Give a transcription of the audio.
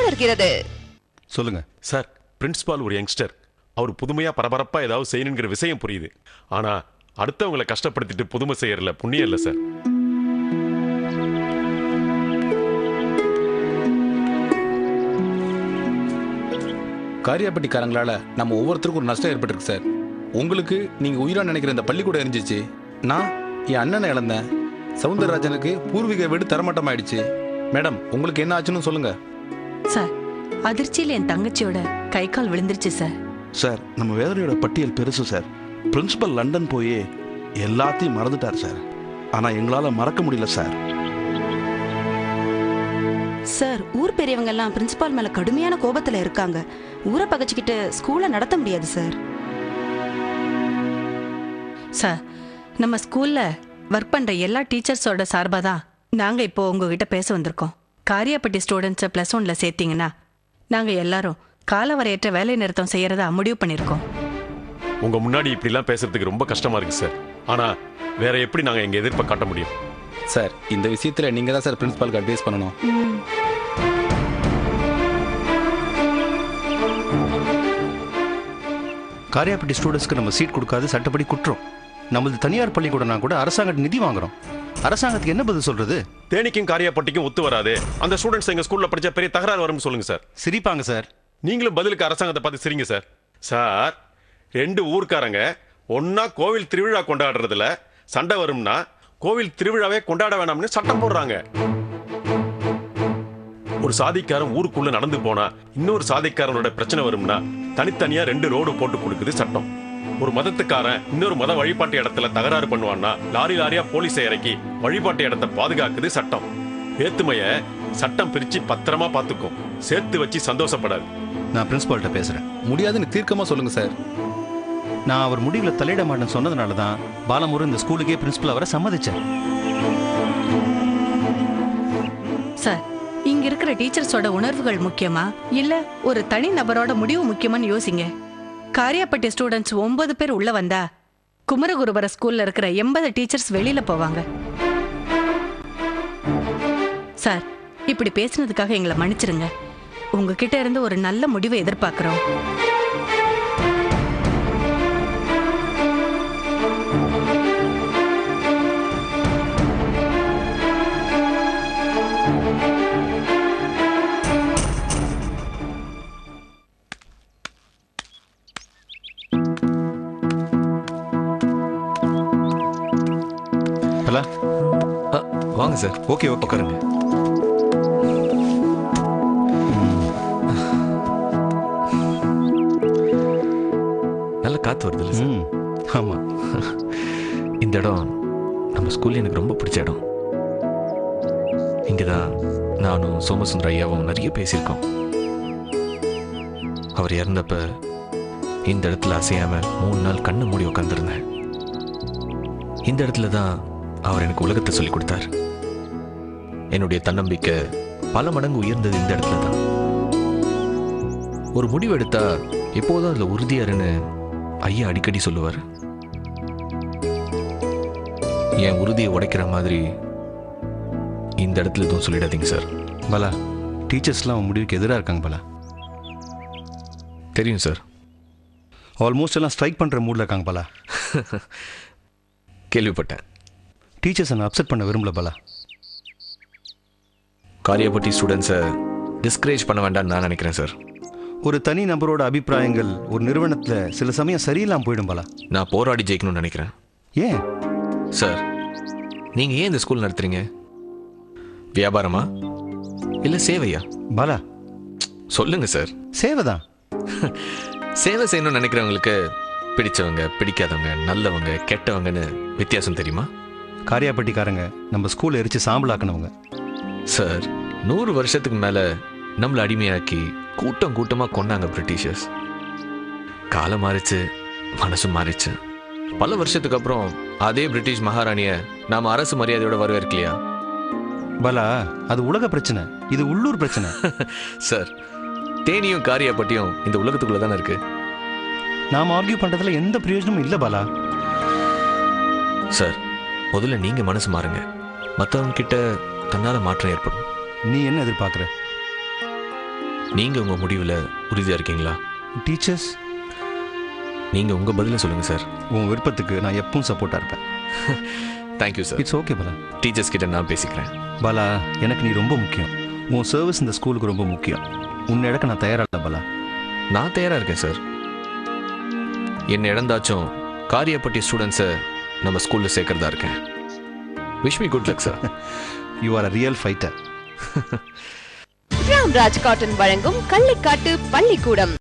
மலர்கிறது. சொல்லுங்க sir. Principal ஒரு youngster. அவர் புதுமையா பரபரப்பா ஏதாவது செய்யணுங்கிற விஷயம் புரியுது. ஆனா அடுத்தவங்களை கஷ்டப்படுத்திட்டு புதுமை செய்யறல புண்ணியம் இல்ல சார். காரியாப்பட்டிக்காரங்களால நம்ம ஒவ்வொருத்தருக்கும் ஒரு நஷ்டம் ஏற்பட்டிருக்கு சார். உங்களுக்கு நீங்க உயிரா நினைக்கிற இந்த பள்ளிக்கூடம் எரிஞ்சிச்சு. நான் என் அண்ணனை இழந்தேன். சவுந்தரராஜனுக்கு பூர்வீக வீடு தரமட்டம் ஆயிடுச்சு. மேடம், உங்களுக்கு என்ன ஆச்சுன்னு சொல்லுங்க. சார், அதிர்ச்சியில் என் தங்கச்சியோட கை கால் விழுந்துருச்சு சார். சார், நம்ம வேதனையோட பட்டியல் பெருசு சார். பிரின்சிபல் லண்டன் போய் எல்லாத்தையும் மறந்துட்டார் சார். ஆனா எங்களால மறக்க முடியல சார். சார், ஊர் பெரியவங்க எல்லாம் பிரின்சிபால் மேல கடுமையான கோபத்துல இருக்காங்க. ஊரை பகச்சுக்கிட்டு ஸ்கூலை நடத்த முடியாது சார். சார், நம்ம ஸ்கூல்ல ஒர்க் பண்ற எல்லா டீச்சர்ஸோட சார்பா தான் நாங்க இப்போ உங்ககிட்ட பேச வந்திருக்கோம். காரியாப்பட்டி ஸ்டூடெண்ட்ஸை +1ல சேர்த்தீங்கன்னா நாங்க எல்லாரும் காலவரையற்ற வேலை நிறுத்தம் செய்யறதா முடிவு பண்ணிருக்கோம். உங்க முன்னாடி இப்படிலாம் பேசுறதுக்கு ரொம்ப கஷ்டமா இருக்கு சார். ஆனா வேற எப்படி நாங்க எங்க எதிர்ப்பை காட்ட முடியும்? சார், இந்த விஷயத்துல நீங்க தான் சார் பிரின்சிபாலுக்கு அட்வைஸ் பண்ணணும். காரியாப்பட்டி ஸ்டூடெண்ட்ஸ்க்கு நம்ம சீட் கொடுக்காது சட்டப்படி குற்றம். நமது தனியார் பள்ளிக்கூடம்னா கூட அரசாங்க நிதி வாங்குறோம். அரசாங்கத்துக்கு என்ன பதில் சொல்றது? தேனிக்கும் காரியாப்பட்டிக்கும் ஒத்து வராது. அந்த ஸ்டூடெண்ட்ஸ் எங்க ஸ்கூல்ல படிச்ச பெரிய தகராறு வரும்னு சொல்லுங்க சார். சிரிப்பாங்க சார். நீங்களும் பதிலுக்கு அரசாங்கத்தை பார்த்து சிரிங்க சார். சார், 2 ஊர்க்காரங்க ஒன்னா கோவில் திருவிழா கொண்டாடுறதுல சண்டை வரும்னா கோவில் திருவிழாவே கொண்டாட வேணாம்னு சட்டம் போடுறாங்க. ஒரு சாதிக்காரன் ஊருக்குள்ள நடந்து போனா இன்னொரு சாதிக்காரனோட பிரச்சனை வரும்னா தனித்தனியா 2 ரோடு போட்டு கொடுக்குது சட்டம். ஒரு மதத்துக்காரன் இன்னொரு மத வழிபாட்டு இடத்துல தகராறு பண்ணுவான்னா லாரியா போலீஸை இறக்கி வழிபாட்டு இடத்தை பாதுகாக்குது சட்டம். வேத்துமைய சட்டம் பிரிச்சு பத்திரமா பாத்துக்கும். சேர்த்து வச்சு சந்தோஷப்படாது. நான் பிரின்சிபால்கிட்ட பேசுறேன். முடியாதுன்னு தீர்க்கமா சொல்லுங்க சார். நான் அவர் முடிவில் தலையிட மாட்டேன்னு சொன்னதுனால தான் பாலமுரு இந்த ஸ்கூலுக்கே பிரின்சிபல் அவரை சம்மதிச்சார். சார், இங்க இருக்கிற டீச்சர்ஸோட உணர்வுகள் முக்கியமா இல்ல ஒரு தனி நபரோட முடிவு முக்கியமான்னு யோசிங்க. காரியாப்பட்டி ஸ்டூடெண்ட்ஸ் 9 பேர் உள்ள வந்தா குமரகுருபர ஸ்கூல்ல இருக்கிற 80 டீச்சர்ஸ் வெளியில போவாங்க. சார், இப்படி பேசினதுக்காக எங்களை மன்னிச்சிருங்க. உங்ககிட்ட இருந்து ஒரு நல்ல முடிவை எதிர்பார்க்கிறோம். வாங்க சார். ஓகே ஓகே, உட்காருங்க. நல்ல காத்து வருது இல்லை சார்? ஆமா. இந்த இடம் நம்ம ஸ்கூல்ல எனக்கு ரொம்ப பிடிச்ச இடம். இங்கதான் நானும் சோமசுந்தர ஐயாவும் நிறைய பேசியிருக்கோம். அவர் இறந்தப்ப இந்த இடத்துல அசையாம 3 நாள் கண்ணை மூடி உட்காந்துருந்தேன். இந்த இடத்துல தான் அவர் எனக்கு உலகத்தை சொல்லி கொடுத்தார். என்னுடைய தன்னம்பிக்கை பல மடங்கு உயர்ந்தது இந்த இடத்துல தான். ஒரு முடிவு எடுத்தா எப்போதும் அதுல உறுதியாருன்னு ஐயா அடிக்கடி சொல்லுவார். என் உறுதியை உடைக்கிற மாதிரி இந்த இடத்துல எதுவும் சொல்லிடாதீங்க சார். பலா, டீச்சர்ஸ்லாம் முடிவுக்கு எதிராக இருக்காங்க பலா. தெரியும் சார். ஆல்மோஸ்ட் எல்லாம் ஸ்ட்ரைக் பண்ணுற மூடில் இருக்காங்க பலா. கேள்விப்பட்டேன். டீச்சர்ஸை நான் அப்செட் பண்ண விரும்பல பலா. காரியாப்பட்டி ஸ்டூடெண்ட்ஸை டிஸ்கரேஜ் பண்ண வேண்டாம்னு நான் நினைக்கிறேன் சார். ஒரு தனி நபரோட அபிப்பிராயங்கள் ஒரு நிறுவனத்தில் சில சமயம் சரியில்லாமல் போயிடும் பலா. நான் போராடி ஜெயிக்கணும்னு நினைக்கிறேன். ஏன் சார், நீங்கள் ஏன் இந்த ஸ்கூல் நடத்துறீங்க? வியாபாரமா இல்லை சேவையா? பலா, சொல்லுங்க சார். சேவை தான். சேவை செய்யணும்னு நினைக்கிறவங்களுக்கு பிடிச்சவங்க, பிடிக்காதவங்க, நல்லவங்க, கெட்டவங்கன்னு வித்தியாசம் தெரியுமா? காரியாப்பட்டிக்காரங்க நம்ம ஸ்கூலை எரிச்சு சாம்பலாக்கினவங்க சார். 100 வருஷத்துக்கு மேல நம்மளை அடிமையாக்கி கூட்டம் கூட்டமா கொண்டாங்க பிரிட்டிஷர்ஸ். காலம் மாறிச்சு, மனசு மாறிச்சு. பல வருஷத்துக்கு அப்புறம் அதே பிரிட்டிஷ் மகாராணிய நாம அரசு மரியாதையோட வரவேற்கலையா? பலா, அது உலக பிரச்சனை, இது உள்ளூர் பிரச்சனை. சார், தேனியும் காரியாப்பட்டியும் இந்த உலகத்துக்குள்ள தானே இருக்கு. நாம ஆர்கியூ பண்றதுல எந்த பிரயோஜனமும் இல்லை பலா. சார், முதல்ல நீங்க மனசு மாறுங்க. மற்றவங்க கிட்ட தன்னால மாற்றம் ஏற்படும். நீ என்ன எதிர்பார்க்குற? நீங்க உங்க முடிவுல உறுதியா இருக்கீங்களா? டீச்சர்ஸ், நீங்க உங்க பதில சொல்லுங்க சார். உன் விருப்பத்துக்கு நான் எப்பவும் சப்போர்ட்டாக இருப்பேன். Thank you sir. It's okay Bala. Teachers கிட்ட நான் பேசிக்கிறேன். பாலா, எனக்கு நீ ரொம்ப முக்கியம். உன் சர்வீஸ் இந்த ஸ்கூலுக்கு ரொம்ப முக்கியம். உன்னை இடக்க நான் தயாரா இல்லை பாலா. நான் தயாரா இருக்கேன் சார். என்ன இழந்தாச்சும் காரியப்பட்டி ஸ்டூடெண்ட்ஸை நம்ம ஸ்கூல்ல சேர்க்கறதா இருக்கேன். Wish me good luck sir. You are a real fighter. Ramraj cotton வழங்கும் கள்ளிக்காட்டு பள்ளிக்கூடம்.